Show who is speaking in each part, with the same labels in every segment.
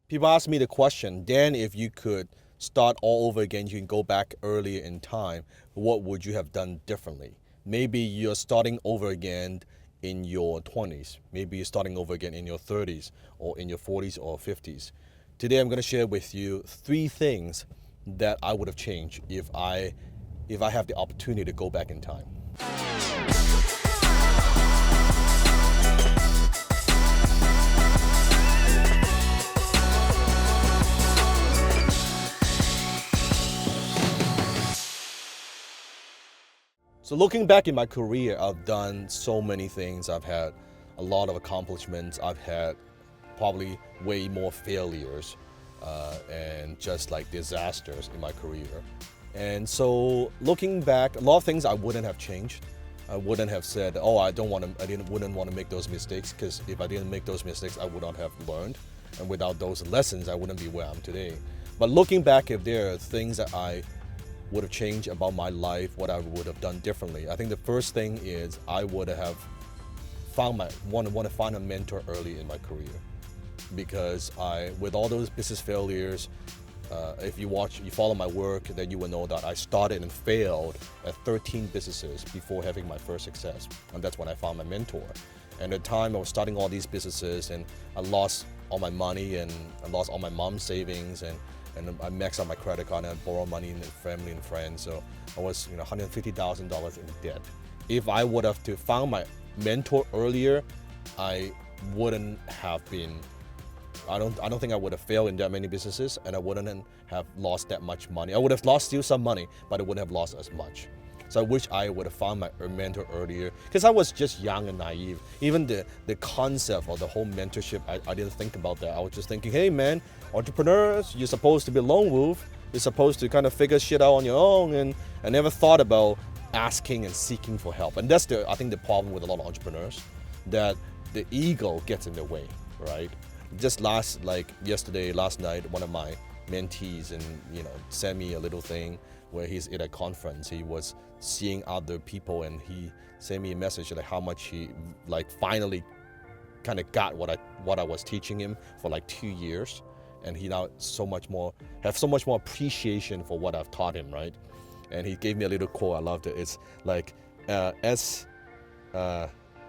Speaker 1: People ask me the question, Dan, if you could start all over again, you can go back earlier in time, what would you have done differently? Maybe you're starting over again in your 20s. Maybe you're starting over again in your 30s or in your 40s or 50s. Today I'm going to share with you 3 things that I would have changed if I have the opportunity to go back in time. So looking back in my career, I've done so many things. I've had a lot of accomplishments. I've had probably way more failures and just like disasters in my career. And so looking back, a lot of things I wouldn't have changed. I wouldn't have said, "Oh, wouldn't want to make those mistakes," because if I didn't make those mistakes, I would not have learned, and without those lessons, I wouldn't be where I am today. But looking back, if there are things that I would have changed about my life, what I would have done differently, I think the first thing is I would have want to find a mentor early in my career, because with all those business failures, if you follow my work, then you will know that I started and failed at 13 businesses before having my first success, and that's when I found my mentor. And at the time I was starting all these businesses, and I lost all my money, and I lost all my mom's savings, and I maxed out my credit card, and I borrowed money from family and friends. So I was $150,000 in debt. If I would have found my mentor earlier, I wouldn't have been. I don't think I would have failed in that many businesses, and I wouldn't have lost that much money. I would have lost still some money, but I wouldn't have lost as much. So I wish I would have found my mentor earlier, because I was just young and naive. Even the concept of the whole mentorship, I didn't think about that. I was just thinking, hey man, entrepreneurs, you're supposed to be a lone wolf. You're supposed to kind of figure shit out on your own, and I never thought about asking and seeking for help. And that's I think the problem with a lot of entrepreneurs, that the ego gets in the way, right? Just last night, one of my mentees and sent me a little thing where he's at a conference. He was seeing other people, and he sent me a message like how much he finally kind of got what I was teaching him for 2 years, and he now so much more appreciation for what I've taught him, right? And he gave me a little quote. I loved it. It's like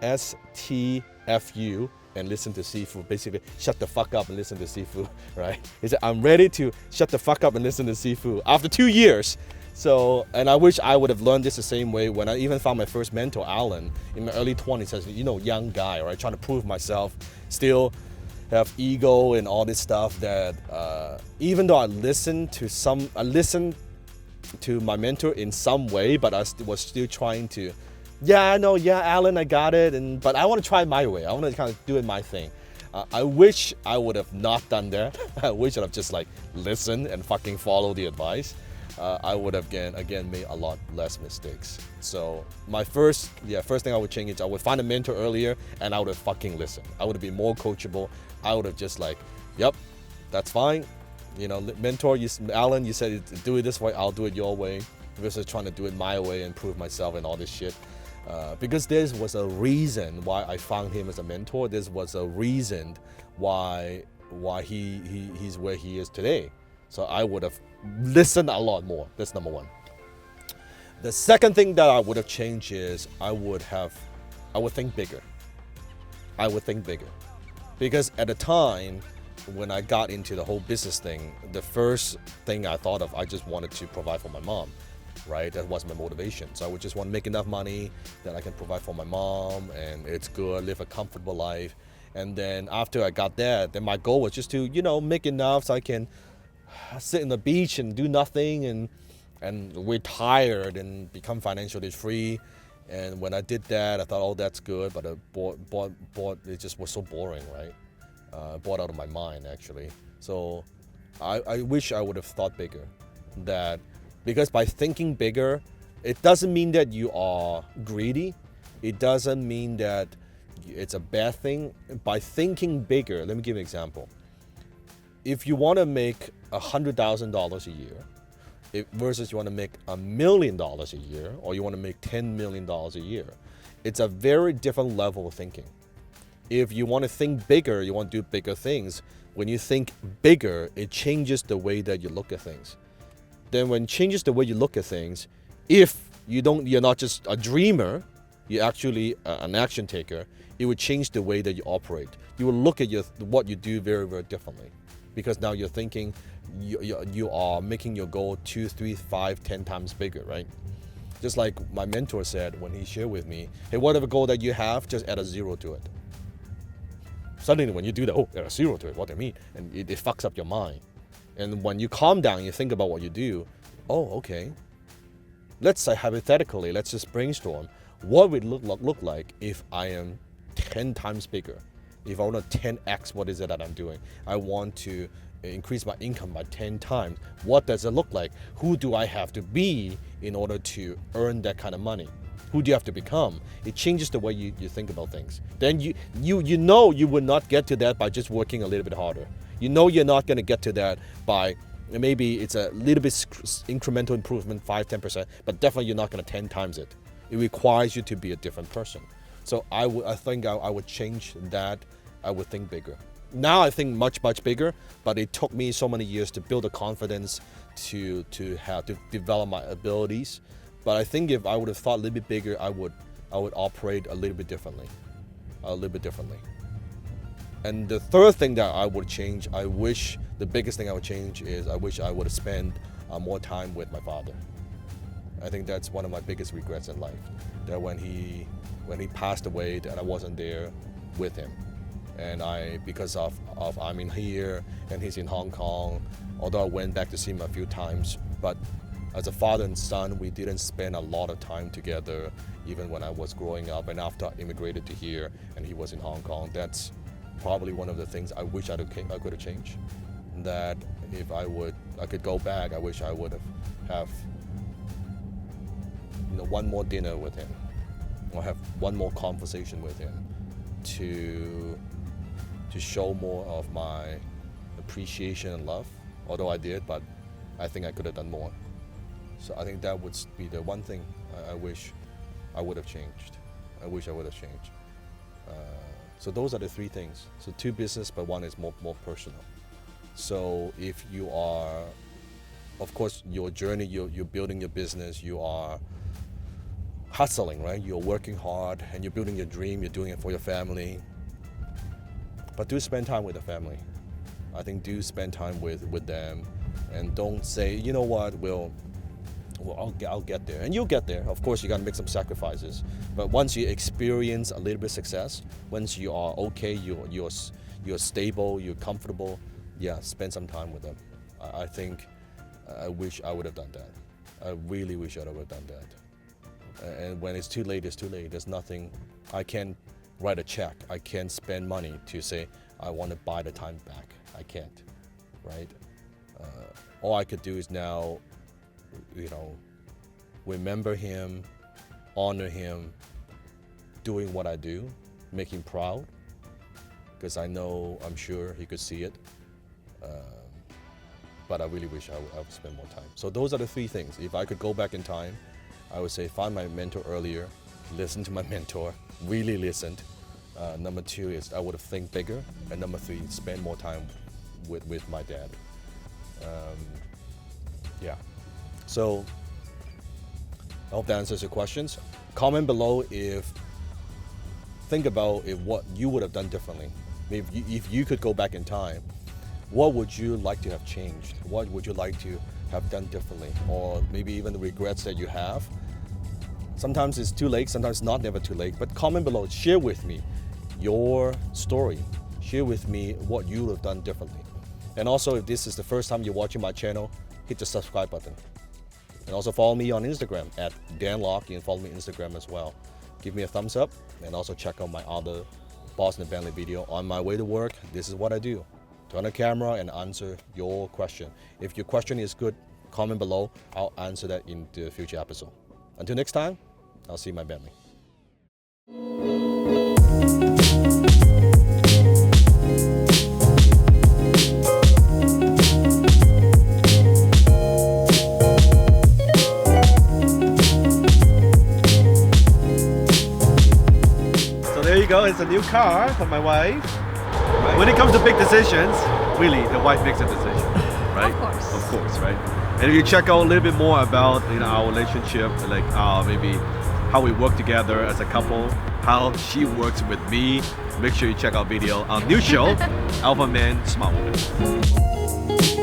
Speaker 1: STFU and listen to Sifu. Basically, shut the fuck up and listen to Sifu, right? He said, I'm ready to shut the fuck up and listen to Sifu after 2 years. So, and I wish I would have learned this the same way when I even found my first mentor, Alan, in my early 20s as young guy, right? Trying to prove myself, still have ego and all this stuff that even though I listened to my mentor in some way, but I was still trying to, Alan, I got it, but I want to try it my way. I want to kind of do it my thing. I wish I would have not done that. I wish I'd have just listened and fucking follow the advice. I would have again made a lot less mistakes. So my first thing I would change is I would find a mentor earlier, and I would have fucking listened. I would have been more coachable. I would have just yep, that's fine. Mentor, Alan, you said do it this way, I'll do it your way, versus trying to do it my way and prove myself and all this shit. Because there was a reason why I found him as a mentor. There was a reason why he's where he is today. So I would have listened a lot more. That's number one. The second thing that I would have changed is I would think bigger. I would think bigger. Because at the time when I got into the whole business thing, the first thing I thought of, I just wanted to provide for my mom. Right, that was my motivation. So I would just want to make enough money that I can provide for my mom, and it's good, live a comfortable life. And then after I got that, then my goal was just to make enough so I can sit on the beach and do nothing and retire and become financially free. And when I did that, I thought, oh, that's good, but it just was so boring, right? Bored out of my mind, actually. So I wish I would have thought bigger. Because by thinking bigger, it doesn't mean that you are greedy. It doesn't mean that it's a bad thing. By thinking bigger, let me give you an example. If you want to make $100,000 a year, versus you want to make $1 million a year, or you want to make $10 million a year, it's a very different level of thinking. if you want to think bigger, you want to do bigger things. When you think bigger, it changes the way that you look at things. Then when it changes the way you look at things, if you're not just a dreamer, you're actually an action taker, it would change the way that you operate. You will look at what you do very, very differently. Because now you're thinking, you are making your goal 2, 3, 5, 10 times bigger, right? Just like my mentor said when he shared with me, hey, whatever goal that you have, just add a 0 to it. Suddenly when you do that, add a 0 to it, what do I mean? And it fucks up your mind. And when you calm down, you think about what you do, okay. Let's say hypothetically, let's just brainstorm. What would it look like if I am 10 times bigger? If I want to 10x, what is it that I'm doing? I want to increase my income by 10 times. What does it look like? Who do I have to be in order to earn that kind of money? Who do you have to become? It changes the way you think about things. Then you know you will not get to that by just working a little bit harder. You know you're not going to get to that by, maybe it's a little bit incremental improvement, 5-10%, but definitely you're not going to 10 times it. It requires you to be a different person. So I think I would change that. I would think bigger. Now I think much, much bigger, but it took me so many years to build the confidence to develop my abilities. But I think if I would have thought a little bit bigger, I would operate a little bit differently. And the third thing that I would change, the biggest thing I would change is I wish I would have spent more time with my father. I think that's one of my biggest regrets in life. That when he passed away, that I wasn't there with him. And because of I'm in here and he's in Hong Kong, although I went back to see him a few times, but as a father and son, we didn't spend a lot of time together, even when I was growing up and after I immigrated to here and he was in Hong Kong. That's probably one of the things I wish I could have changed. That if I could go back, I wish I would have one more dinner with him, or have one more conversation with him to show more of my appreciation and love. Although I did, but I think I could have done more. So I think that would be the one thing I wish I would have changed. So those are the three things. So 2 business, but 1 is more personal. So if you are, of course, your journey, you're building your business, you are hustling, right? You're working hard and you're building your dream, you're doing it for your family. But do spend time with the family. I think do spend time with them, and don't say, you know what, well I'll get there. And you'll get there. Of course, you got to make some sacrifices. But once you experience a little bit of success, once you are okay, you're stable, you're comfortable, spend some time with them. I think I wish I would have done that. I really wish I would have done that. And when it's too late, it's too late. There's nothing. I can't write a check. I can't spend money to say I want to buy the time back. I can't, right? All I could do is now, remember him, honor him, doing what I do, make him proud, because I'm sure he could see it. But I really wish I would spend more time. So those are the 3 things. If I could go back in time, I would say find my mentor earlier, listen to my mentor, really listened. Number 2 is I would have think bigger. And number 3, spend more time with my dad. So I hope that answers your questions. Comment below think about what you would have done differently. If you could go back in time, what would you like to have changed? What would you like to have done differently? Or maybe even the regrets that you have. Sometimes it's too late, sometimes not never too late. But comment below, share with me your story. Share with me what you would have done differently. And also, if this is the first time you're watching my channel, hit the subscribe button. And also follow me on Instagram at Dan Locke. You can follow me on Instagram as well. Give me a thumbs up, and also check out my other Boston and Bentley video. On my way to work, this is what I do. Turn on the camera and answer your question. If your question is good, comment below. I'll answer that in the future episode. Until next time, I'll see you in my Bentley.
Speaker 2: is a new car for my wife. When it comes to big decisions, really, the wife makes a decision, right? Of course, right? And if you check out a little bit more about our relationship, like maybe how we work together as a couple, how she works with me, make sure you check out video our new show, Alpha Man, Smart Woman.